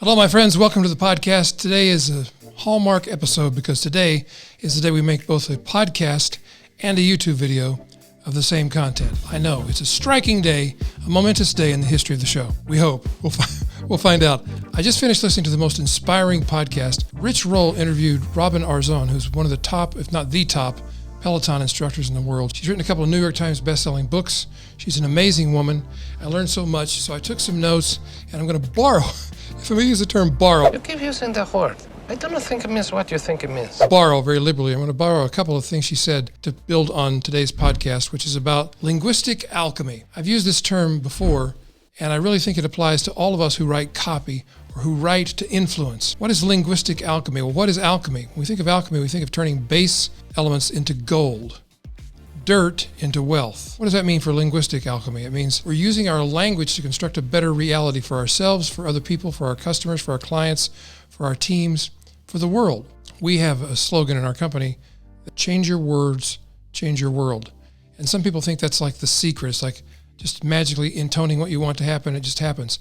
Hello, my friends. Welcome to the podcast. Today is a hallmark episode because today is the day we make both a podcast and a YouTube video of the same content. I know it's a striking day, a momentous day in the history of the show. We hope. We'll find out. I just finished listening to the most inspiring podcast. Rich Roll interviewed Robin Arzon, who's one of the top, if not the top, Peloton instructors in the world. She's written a couple of New York Times best-selling books. She's an amazing woman. I learned so much, so I took some notes, and I'm going to borrow. If I'm going to use the term borrow. You keep using the word. I don't think it means what you think it means. Borrow very liberally. I'm going to borrow a couple of things she said to build on today's podcast, which is about linguistic alchemy. I've used this term before, and I really think it applies to all of us who write copy or who write to influence. What is linguistic alchemy? Well, what is alchemy? When we think of alchemy, we think of turning base elements into gold, dirt into wealth. What does that mean for linguistic alchemy? It means we're using our language to construct a better reality for ourselves, for other people, for our customers, for our clients, for our teams, for the world. We have a slogan in our company, change your words, change your world. And some people think that's like the secret. It's like just magically intoning what you want to happen. It just happens.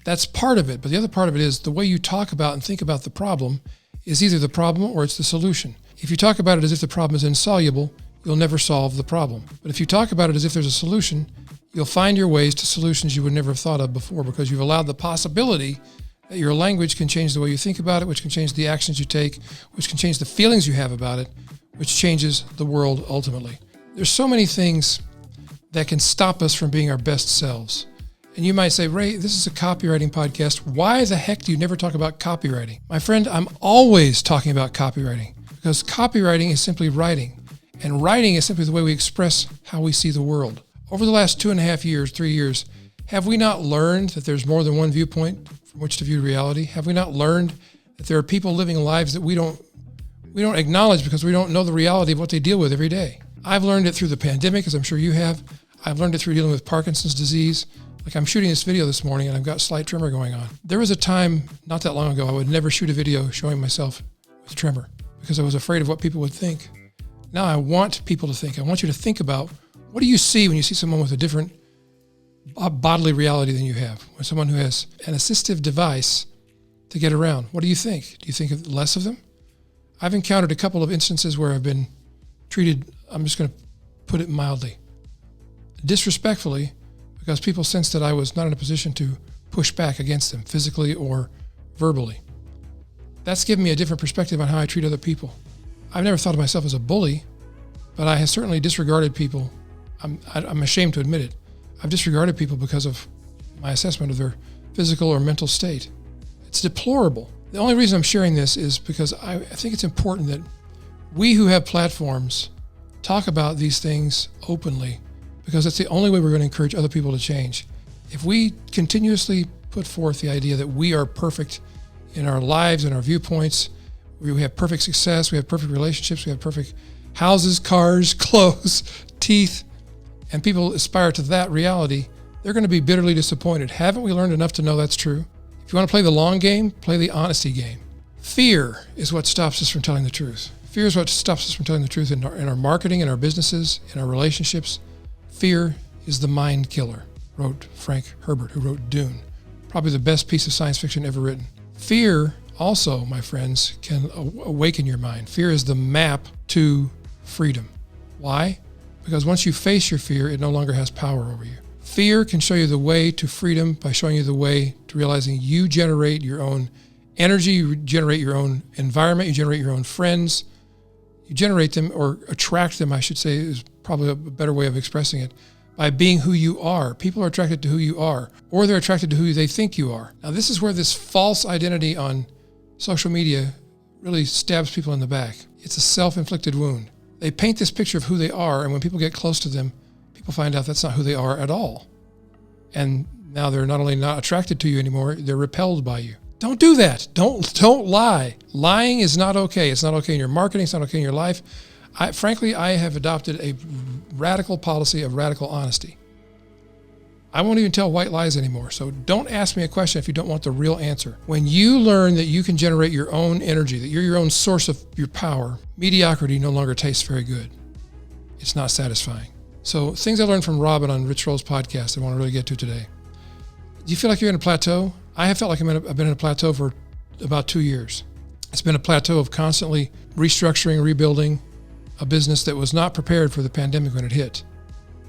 That's part of it. But the other part of it is the way you talk about and think about the problem is either the problem or it's the solution. If you talk about it as if the problem is insoluble, you'll never solve the problem. But if you talk about it as if there's a solution, you'll find your ways to solutions you would never have thought of before because you've allowed the possibility that your language can change the way you think about it, which can change the actions you take, which can change the feelings you have about it, which changes the world ultimately. There's so many things that can stop us from being our best selves. And you might say, Ray, this is a copywriting podcast. Why the heck do you never talk about copywriting? My friend, I'm always talking about copywriting because copywriting is simply writing. And writing is simply the way we express how we see the world. Over the last 2.5 years, 3 years, have we not learned that there's more than one viewpoint from which to view reality? Have we not learned that there are people living lives that we don't acknowledge because we don't know the reality of what they deal with every day? I've learned it through the pandemic, as I'm sure you have. I've learned it through dealing with Parkinson's disease. Like I'm shooting this video this morning and I've got slight tremor going on. There was a time not that long ago I would never shoot a video showing myself with tremor because I was afraid of what people would think. Now I want people to think. I want you to think about what do you see when you see someone with a different bodily reality than you have? When someone who has an assistive device to get around, what do you think? Do you think less of them? I've encountered a couple of instances where I've been treated, I'm just going to put it mildly, disrespectfully because people sensed that I was not in a position to push back against them physically or verbally. That's given me a different perspective on how I treat other people. I've never thought of myself as a bully, but I have certainly disregarded people. I'm ashamed to admit it. I've disregarded people because of my assessment of their physical or mental state. It's deplorable. The only reason I'm sharing this is because I think it's important that we who have platforms talk about these things openly because it's the only way we're going to encourage other people to change. If we continuously put forth the idea that we are perfect in our lives and our viewpoints, we have perfect success, we have perfect relationships, we have perfect houses, cars, clothes, teeth, and people aspire to that reality, they're going to be bitterly disappointed. Haven't we learned enough to know that's true? If you want to play the long game, play the honesty game. Fear is what stops us from telling the truth. Fear is what stops us from telling the truth in our marketing, in our businesses, in our relationships. Fear is the mind killer, wrote Frank Herbert, who wrote Dune, probably the best piece of science fiction ever written. Fear also, my friends, can awaken your mind. Fear is the map to freedom. Why? Because once you face your fear, it no longer has power over you. Fear can show you the way to freedom by showing you the way to realizing you generate your own energy, you generate your own environment, you generate your own friends. You generate them or attract them, I should say, is probably a better way of expressing it, by being who you are. People are attracted to who you are, or they're attracted to who they think you are. Now, this is where this false identity on social media really stabs people in the back. It's a self-inflicted wound. They paint this picture of who they are, and when people get close to them, people find out that's not who they are at all. And now they're not only not attracted to you anymore, they're repelled by you. Don't do that. Don't lie. Lying is not okay. It's not okay in your marketing. It's not okay in your life. Frankly, I have adopted a radical policy of radical honesty. I won't even tell white lies anymore. So don't ask me a question if you don't want the real answer. When you learn that you can generate your own energy, that you're your own source of your power, mediocrity no longer tastes very good. It's not satisfying. So things I learned from Robin on Rich Roll's podcast I want to really get to today. Do you feel like you're in a plateau? I have felt like I've been in a plateau for about 2 years. It's been a plateau of constantly restructuring, rebuilding a business that was not prepared for the pandemic when it hit.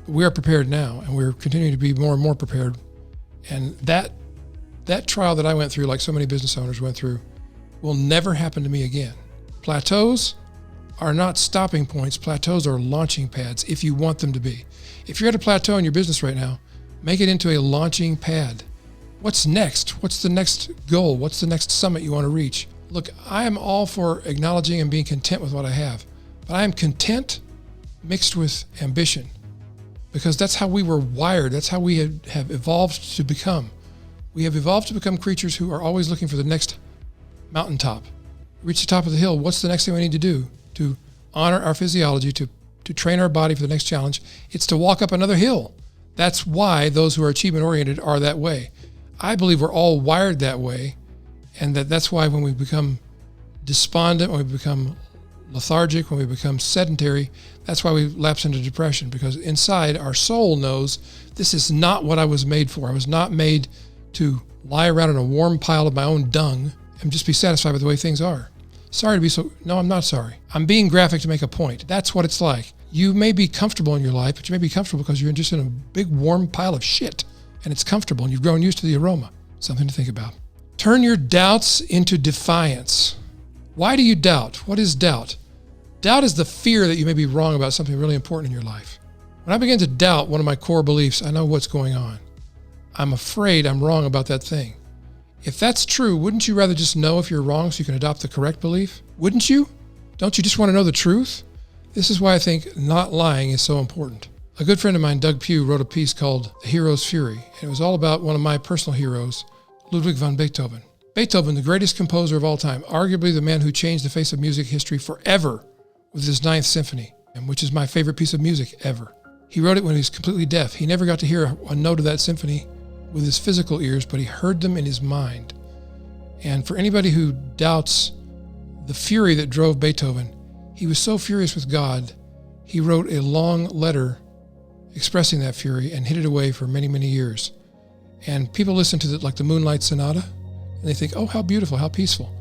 But we are prepared now, and we're continuing to be more and more prepared. And that trial that I went through, like so many business owners went through, will never happen to me again. Plateaus are not stopping points. Plateaus are launching pads if you want them to be. If you're at a plateau in your business right now, make it into a launching pad. What's next? What's the next goal? What's the next summit you want to reach? Look, I am all for acknowledging and being content with what I have, but I am content mixed with ambition, because that's how we were wired. That's how we have evolved to become. We have evolved to become creatures who are always looking for the next mountaintop. Reach the top of the hill. What's the next thing we need to do to honor our physiology, to train our body for the next challenge? It's to walk up another hill. That's why those who are achievement-oriented are that way. I believe we're all wired that way, and that's why when we become despondent, when we become lethargic, when we become sedentary, that's why we lapse into depression, because inside our soul knows this is not what I was made for. I was not made to lie around in a warm pile of my own dung and just be satisfied with the way things are. Sorry to be so, no, I'm not sorry. I'm being graphic to make a point. That's what it's like. You may be comfortable in your life, but you may be comfortable because you're just in a big warm pile of shit, and it's comfortable and you've grown used to the aroma. Something to think about. Turn your doubts into defiance. Why do you doubt? What is doubt? Doubt is the fear that you may be wrong about something really important in your life. When I begin to doubt one of my core beliefs, I know what's going on. I'm afraid I'm wrong about that thing. If that's true, wouldn't you rather just know if you're wrong so you can adopt the correct belief? Wouldn't you? Don't you just want to know the truth? This is why I think not lying is so important. A good friend of mine, Doug Pugh, wrote a piece called The Hero's Fury, and it was all about one of my personal heroes, Ludwig van Beethoven. Beethoven, the greatest composer of all time, arguably the man who changed the face of music history forever with his Ninth Symphony, which is my favorite piece of music ever. He wrote it when he was completely deaf. He never got to hear a note of that symphony with his physical ears, but he heard them in his mind. And for anybody who doubts the fury that drove Beethoven, he was so furious with God, he wrote a long letter expressing that fury and hid it away for many, many years. And people listen to it like the Moonlight Sonata, and they think, oh, how beautiful, how peaceful.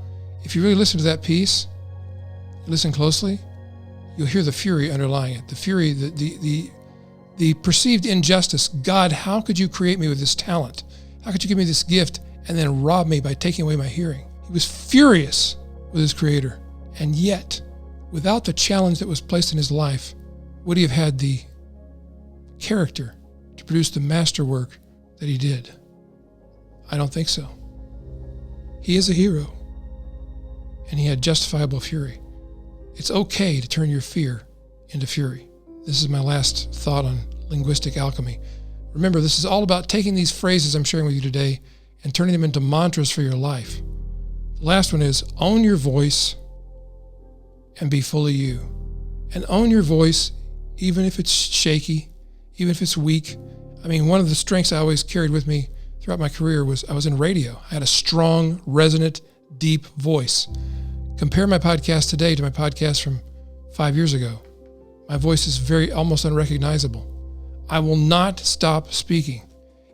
If you really listen to that piece, listen closely, you'll hear the fury underlying it. The fury, the perceived injustice. God, how could you create me with this talent? How could you give me this gift and then rob me by taking away my hearing? He was furious with his creator. And yet, without the challenge that was placed in his life, would he have had the character to produce the masterwork that he did? I don't think so. He is a hero, and he had justifiable fury. It's okay to turn your fear into fury. This is my last thought on linguistic alchemy. Remember, this is all about taking these phrases I'm sharing with you today and turning them into mantras for your life. The last one is own your voice and be fully you. And own your voice even if it's shaky, even if it's weak. I mean, one of the strengths I always carried with me throughout my career was I was in radio. I had a strong, resonant, deep voice. Compare my podcast today to my podcast from 5 years ago. My voice is almost unrecognizable. I will not stop speaking.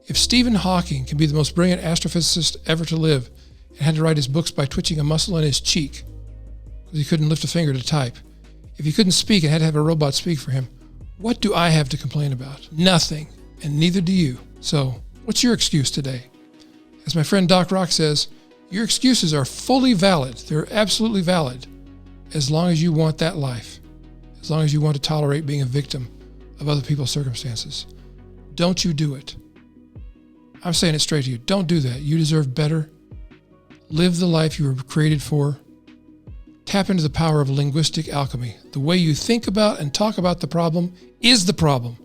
If Stephen Hawking can be the most brilliant astrophysicist ever to live and had to write his books by twitching a muscle in his cheek because he couldn't lift a finger to type, if he couldn't speak and had to have a robot speak for him, what do I have to complain about? Nothing, and neither do you. So, what's your excuse today? As my friend Doc Rock says, your excuses are fully valid. They're absolutely valid as long as you want that life, as long as you want to tolerate being a victim of other people's circumstances. Don't you do it. I'm saying it straight to you. Don't do that. You deserve better. Live the life you were created for. Tap into the power of linguistic alchemy. The way you think about and talk about the problem is the problem.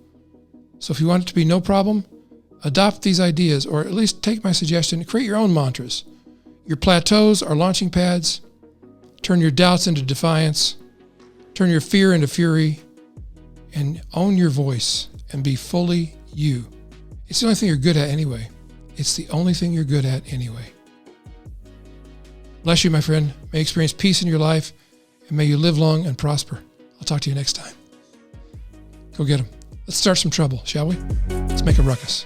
So if you want it to be no problem, adopt these ideas, or at least take my suggestion, create your own mantras. Your plateaus are launching pads. Turn your doubts into defiance. Turn your fear into fury. And own your voice and be fully you. It's the only thing you're good at anyway. It's the only thing you're good at anyway. Bless you, my friend. May you experience peace in your life, and may you live long and prosper. I'll talk to you next time. Go get them. Let's start some trouble, shall we? Let's make a ruckus.